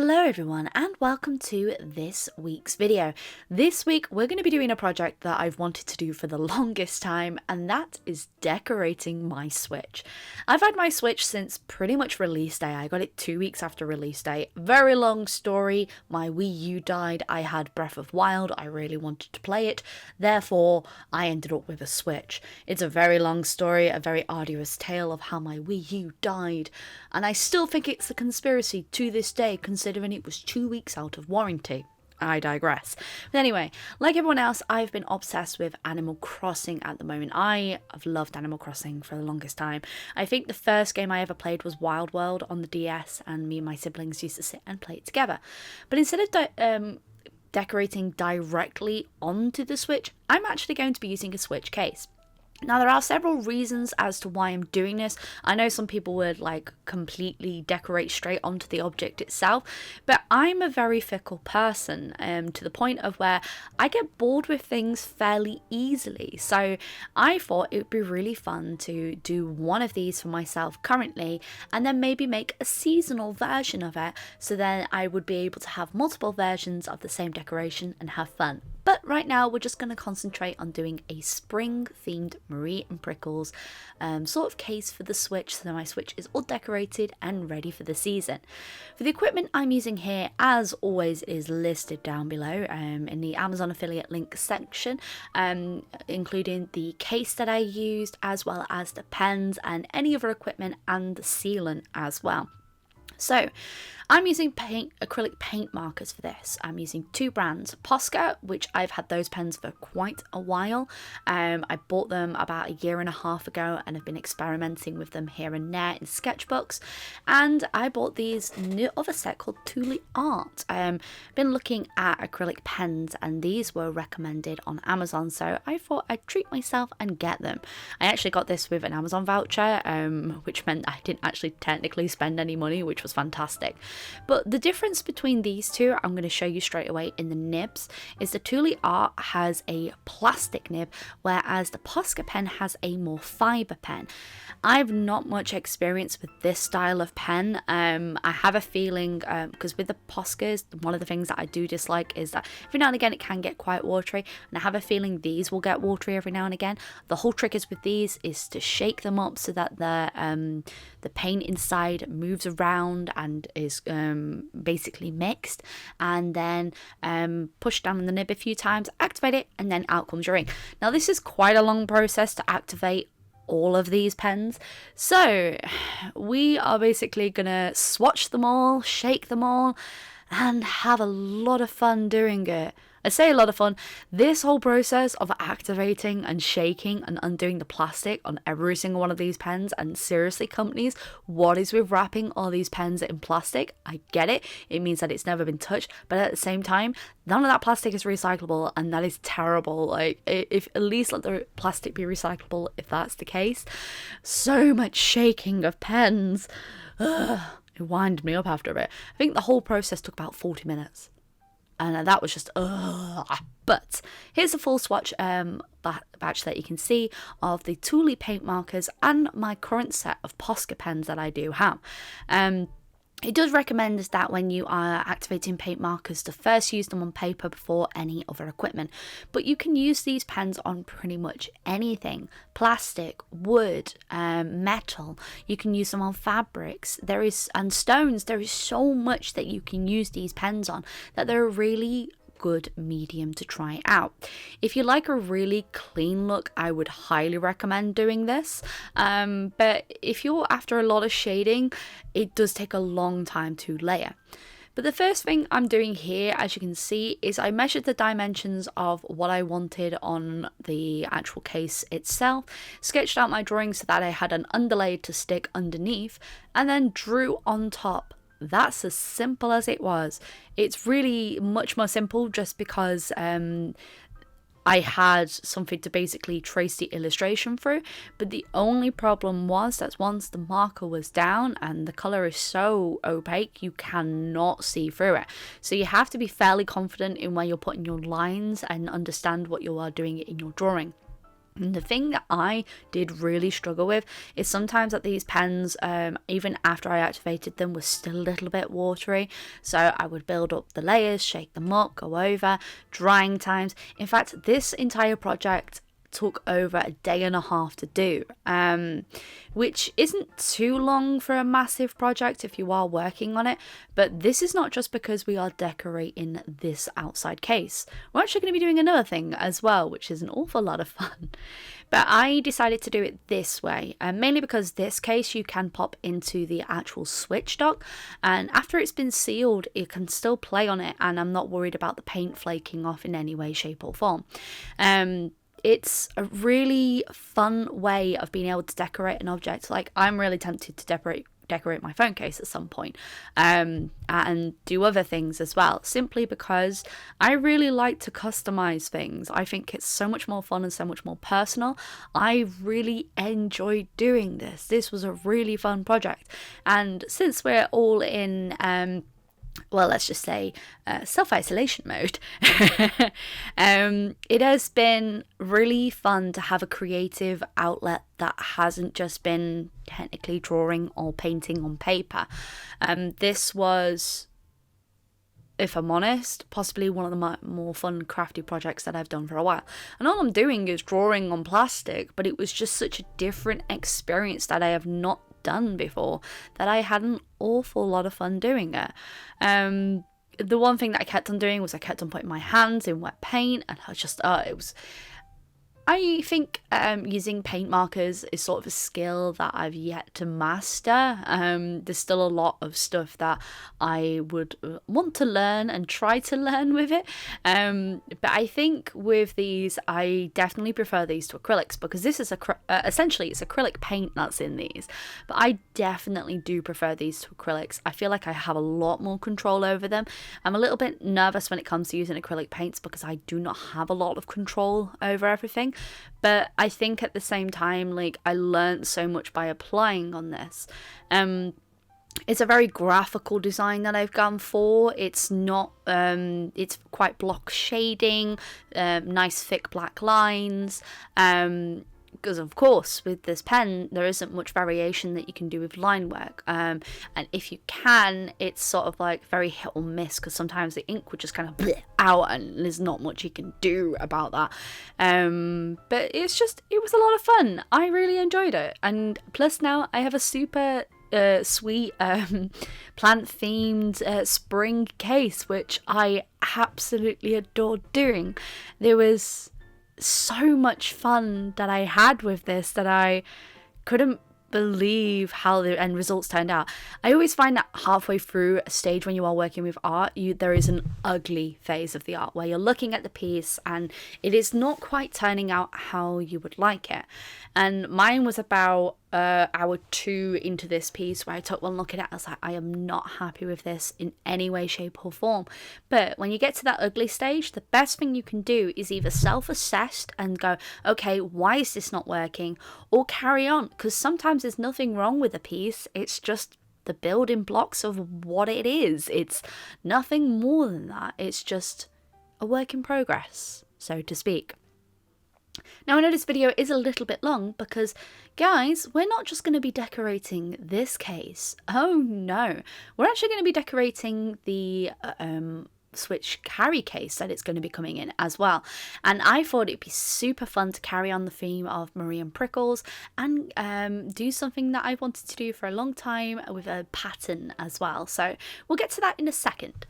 Hello everyone and welcome to this week's video. This week we're going to be doing a project that I've wanted to do for the longest time, and that is decorating my Switch. I've had my Switch since pretty much release day. I got it 2 weeks after release day. Very long story. My Wii U died. I had Breath of Wild. I really wanted to play it. Therefore, I ended up with a Switch. It's a very long story, a very arduous tale of how my Wii U died, and I still think it's a conspiracy to this day, considering it was 2 weeks out of warranty. I digress. But anyway, like everyone else, I've been obsessed with Animal Crossing at the moment. I have loved Animal Crossing for the longest time. I think the first game I ever played was Wild World on the DS, and me and my siblings used to sit and play it together. But instead of decorating directly onto the Switch, I'm actually going to be using a Switch case. Now, there are several reasons as to why I'm doing this. I know some people would completely decorate straight onto the object itself, but I'm a very fickle person to the point of where I get bored with things fairly easily. So I thought it would be really fun to do one of these for myself currently, and then maybe make a seasonal version of it, so then I would be able to have multiple versions of the same decoration and have fun. But right now we're just going to concentrate on doing a spring themed Marie and Prickles sort of case for the Switch, so that my Switch is all decorated and ready for the season. For the equipment I'm using here, as always, is listed down below in the Amazon affiliate link section, including the case that I used, as well as the pens and any other equipment and the sealant as well. So I'm using acrylic paint markers for this. I'm using two brands, Posca, which I've had those pens for quite a while. I bought them about a year and a half ago and have been experimenting with them here and there in sketchbooks. And I bought these new other set called Thule Art. Been looking at acrylic pens, and these were recommended on Amazon, so I thought I'd treat myself and get them. I actually got this with an Amazon voucher, which meant I didn't actually technically spend any money, which was fantastic. But the difference between these two, I'm going to show you straight away in the nibs, is the Thule Art has a plastic nib, whereas the Posca pen has a more fibre pen. I've not much experience with this style of pen. I have a feeling, because with the Poscas, one of the things that I do dislike is that every now and again it can get quite watery, and I have a feeling these will get watery every now and again. The whole trick is with these is to shake them up so that the paint inside moves around and is basically mixed, and then push down on the nib a few times, activate it, and then out comes your ink. Now, this is quite a long process to activate all of these pens, so we are basically gonna swatch them all, shake them all, and have a lot of fun doing it. I say a lot of fun. This whole process of activating and shaking and undoing the plastic on every single one of these pens, and seriously, companies, what is with wrapping all these pens in plastic? I get it. It means that it's never been touched, but at the same time, none of that plastic is recyclable, and that is terrible. If at least let the plastic be recyclable if that's the case. So much shaking of pens. Ugh, it winded me up after a bit. I think the whole process took about 40 minutes. And that was just, but here's a full swatch batch that you can see of the Thule paint markers and my current set of Posca pens that I do have. It does recommend that when you are activating paint markers to first use them on paper before any other equipment. But you can use these pens on pretty much anything. Plastic, wood, metal. You can use them on fabrics. And stones. There is so much that you can use these pens on that they're really good medium to try out. If you like a really clean look, I would highly recommend doing this, but if you're after a lot of shading, it does take a long time to layer. But the first thing I'm doing here, as you can see, is I measured the dimensions of what I wanted on the actual case itself, sketched out my drawing so that I had an underlay to stick underneath, and then drew on top. That's as simple as it was. It's really much more simple just because I had something to basically trace the illustration through. But the only problem was that once the marker was down and the colour is so opaque, you cannot see through it. So you have to be fairly confident in where you're putting your lines and understand what you are doing in your drawing. And the thing that I did really struggle with is sometimes that these pens, even after I activated them, were still a little bit watery. So I would build up the layers, shake them up, go over, drying times. In fact, this entire project took over a day and a half to do, which isn't too long for a massive project if you are working on it. But this is not just because we are decorating this outside case. We're actually going to be doing another thing as well, which is an awful lot of fun. But I decided to do it this way, mainly because this case you can pop into the actual Switch dock, and after it's been sealed it can still play on it, and I'm not worried about the paint flaking off in any way, shape or form. It's a really fun way of being able to decorate an object. Like, I'm really tempted to decorate my phone case at some point, and do other things as well, simply because I really like to customize things. I think it's so much more fun and so much more personal. I really enjoyed doing this. This was a really fun project, and since we're all in well, let's just say self-isolation mode, it has been really fun to have a creative outlet that hasn't just been technically drawing or painting on paper. This was, if I'm honest, possibly one of the more fun crafty projects that I've done for a while. And all I'm doing is drawing on plastic, but it was just such a different experience that I have not done before, that I had an awful lot of fun doing it. The one thing that I kept on doing was I kept on putting my hands in wet paint, and I think using paint markers is sort of a skill that I've yet to master. There's still a lot of stuff that I would want to learn and try to learn with it. But I think with these, I definitely prefer these to acrylics, because this is essentially it's acrylic paint that's in these. But I definitely do prefer these to acrylics. I feel like I have a lot more control over them. I'm a little bit nervous when it comes to using acrylic paints because I do not have a lot of control over everything. But I think at the same time, like, I learned so much by applying on this. It's a very graphical design that I've gone for. It's not, it's quite block shading, nice thick black lines, because of course with this pen there isn't much variation that you can do with line work, and if you can, it's sort of like very hit or miss, because sometimes the ink would just kind of bleh out and there's not much you can do about that. But it was a lot of fun. I really enjoyed it, and plus now I have a super sweet plant themed spring case, which I absolutely adored doing. There was so much fun that I had with this that I couldn't believe how the end results turned out. I always find that halfway through a stage when you are working with art, there is an ugly phase of the art where you're looking at the piece and it is not quite turning out how you would like it. And mine was about hour 2 into this piece, where I took one look at it. I was like, I am not happy with this in any way, shape or form. But when you get to that ugly stage, the best thing you can do is either self-assess and go, okay, why is this not working, or carry on, because sometimes there's nothing wrong with a piece. It's just the building blocks of what it is. It's nothing more than that. It's just a work in progress, so to speak. Now, I know this video is a little bit long because, guys, we're not just going to be decorating this case. Oh no, we're actually going to be decorating the Switch carry case that it's going to be coming in as well. And I thought it'd be super fun to carry on the theme of Marie and Prickles and do something that I wanted to do for a long time with a pattern as well. So we'll get to that in a second.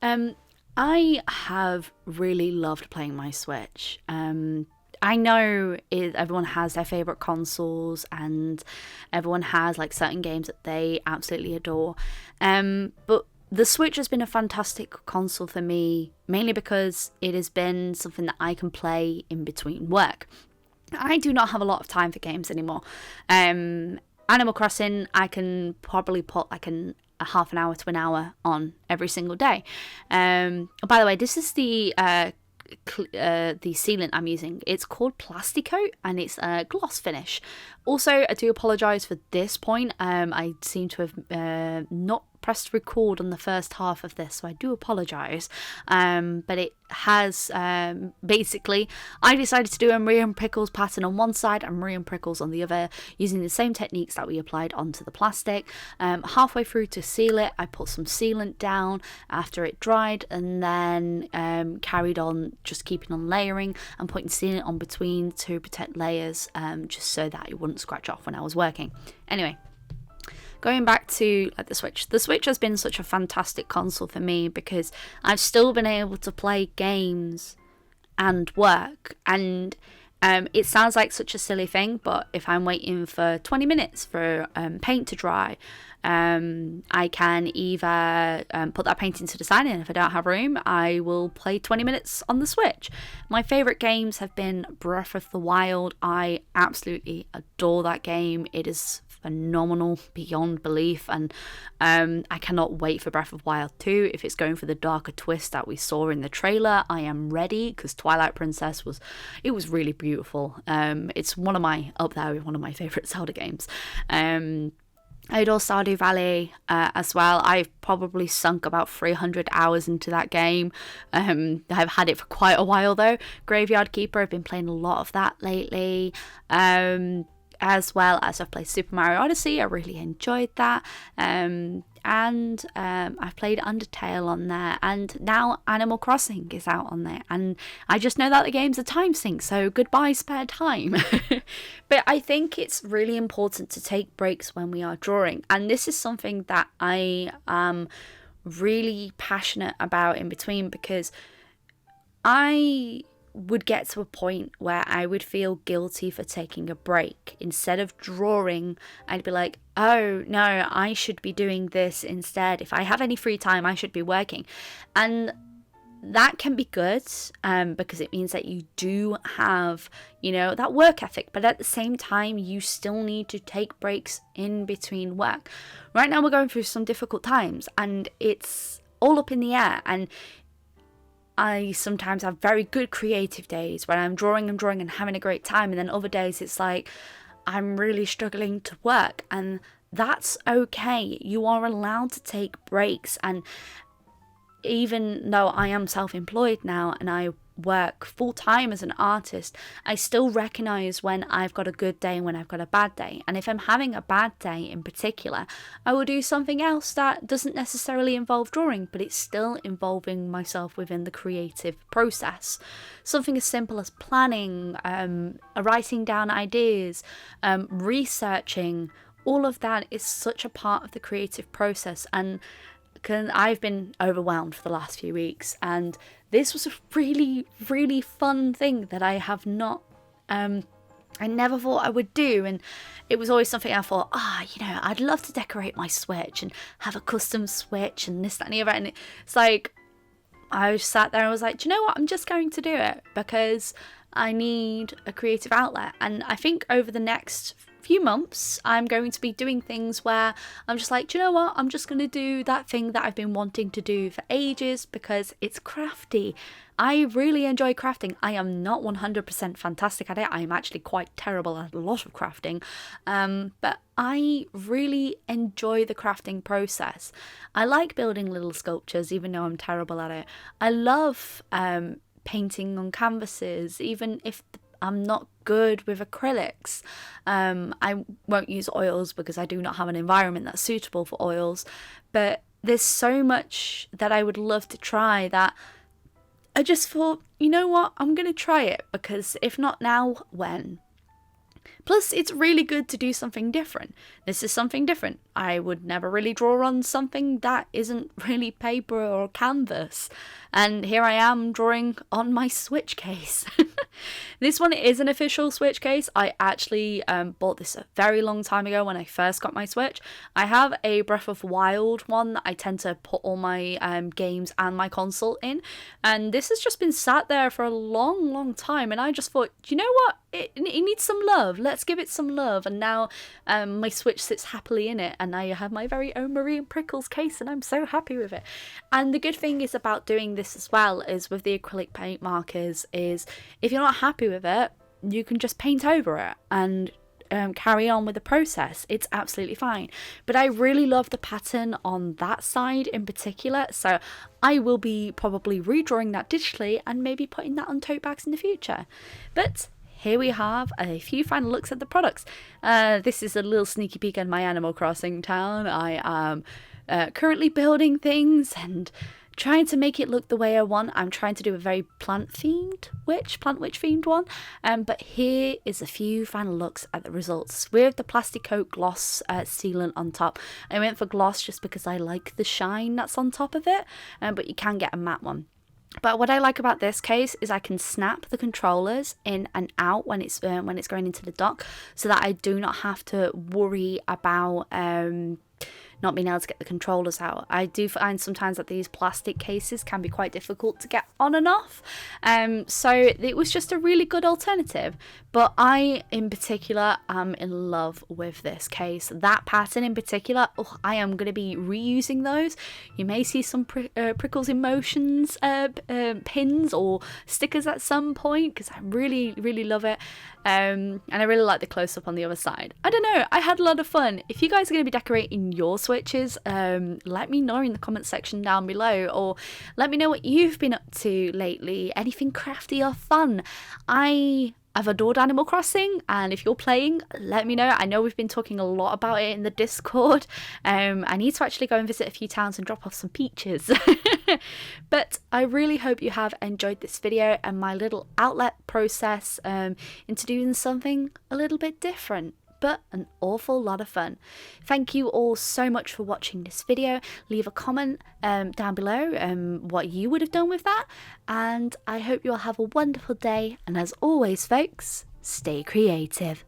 I have really loved playing my Switch. I know everyone has their favourite consoles and everyone has like certain games that they absolutely adore. But the Switch has been a fantastic console for me, mainly because it has been something that I can play in between work. I do not have a lot of time for games anymore. Animal Crossing, I can probably put like a half an hour to an hour on every single day. By the way, this is the sealant I'm using. It's called Plasticoat and it's a gloss finish. Also, I do apologise for this point. I seem to have not pressed record on the first half of this, so I do apologise. But it has basically, I decided to do a Marie and Pickles pattern on one side and Marie and Pickles on the other, using the same techniques that we applied onto the plastic. Halfway through to seal it, I put some sealant down after it dried, and then carried on just keeping on layering and putting sealant on between to protect layers, just so that it wouldn't scratch off when I was working. Anyway, going back to the Switch. The Switch has been such a fantastic console for me because I've still been able to play games and work. And it sounds like such a silly thing, but if I'm waiting for 20 minutes for paint to dry, I can either put that paint into the side, and if I don't have room, I will play 20 minutes on the Switch. My favourite games have been Breath of the Wild. I absolutely adore that game. It is phenomenal beyond belief, and I cannot wait for Breath of the Wild 2. If it's going for the darker twist that we saw in the trailer, I am ready, because Twilight Princess was really beautiful. It's up there with one of my favourite Zelda games. I adore Stardew Valley as well. I've probably sunk about 300 hours into that game. I've had it for quite a while though. Graveyard Keeper, I've been playing a lot of that lately. As well as I've played Super Mario Odyssey. I really enjoyed that. And I've played Undertale on there, and now Animal Crossing is out on there, and I just know that the game's a time sink, so goodbye spare time. But I think it's really important to take breaks when we are drawing, and this is something that I am really passionate about in between, because I would get to a point where I would feel guilty for taking a break. Instead of drawing, I'd be like, oh no, I should be doing this instead. If I have any free time, I should be working. And that can be good, because it means that you do have, that work ethic, but at the same time, you still need to take breaks in between work. Right now, we're going through some difficult times, and it's all up in the air, and I sometimes have very good creative days when I'm drawing and having a great time, and then other days it's like I'm really struggling to work, and that's okay. You are allowed to take breaks, and even though I am self-employed now and I work full-time as an artist, I still recognize when I've got a good day and when I've got a bad day. And if I'm having a bad day in particular, I will do something else that doesn't necessarily involve drawing, but it's still involving myself within the creative process. Something as simple as planning, writing down ideas, researching. All of that is such a part of the creative process, and I've been overwhelmed for the last few weeks, and this was a really, really fun thing that I have not, I never thought I would do, and it was always something I thought, I'd love to decorate my Switch and have a custom Switch and this, that and the other, and it's like, I sat there and was like, do you know what, I'm just going to do it because I need a creative outlet. And I think over the next few months, I'm going to be doing things where I'm just like, do you know what, I'm just going to do that thing that I've been wanting to do for ages because it's crafty. I really enjoy crafting. I am not 100% fantastic at it. I am actually quite terrible at a lot of crafting, but I really enjoy the crafting process. I like building little sculptures, even though I'm terrible at it. I love painting on canvases, even if I'm not good with acrylics. I won't use oils because I do not have an environment that's suitable for oils, but there's so much that I would love to try that I just thought, you know what, I'm going to try it, because if not now, when? Plus, it's really good to do something different. This is something different. I would never really draw on something that isn't really paper or canvas. And here I am drawing on my Switch case. This one is an official Switch case. I actually bought this a very long time ago when I first got my Switch. I have a Breath of the Wild one that I tend to put all my games and my console in. And this has just been sat there for a long, long time. And I just thought, you know what? It needs some love. Let's give it some love. And now my Switch sits happily in it. And now you have my very own Marie and Prickles case. And I'm so happy with it. And the good thing is about doing this as well is with the acrylic paint markers is if you're not happy with it, you can just paint over it. And carry on with the process. It's absolutely fine. But I really love the pattern on that side in particular, so I will be probably redrawing that digitally and maybe putting that on tote bags in the future. But here we have a few final looks at the products. This is a little sneaky peek at my Animal Crossing town. I am currently building things and trying to make it look the way I want. I'm trying to do a very plant witch themed one. But here is a few final looks at the results with the plastic coat gloss sealant on top. I went for gloss just because I like the shine that's on top of it, but you can get a matte one. But what I like about this case is I can snap the controllers in and out when it's going into the dock, so that I do not have to worry about not being able to get the controllers out. I do find sometimes that these plastic cases can be quite difficult to get on and off. So it was just a really good alternative. But I, in particular, am in love with this case. That pattern in particular, I am going to be reusing those. You may see some Prickles Emotions pins or stickers at some point, because I really, really love it. And I really like the close-up on the other side. I don't know, I had a lot of fun. If you guys are going to be decorating your switches, let me know in the comment section down below, or let me know what you've been up to lately. Anything crafty or fun. I've adored Animal Crossing, and if you're playing, let me know. I know we've been talking a lot about it in the Discord. I need to actually go and visit a few towns and drop off some peaches. But I really hope you have enjoyed this video and my little outlet process into doing something a little bit different, but an awful lot of fun. Thank you all so much for watching this video. Leave a comment down below what you would have done with that, and I hope you'll have a wonderful day, and as always folks, stay creative.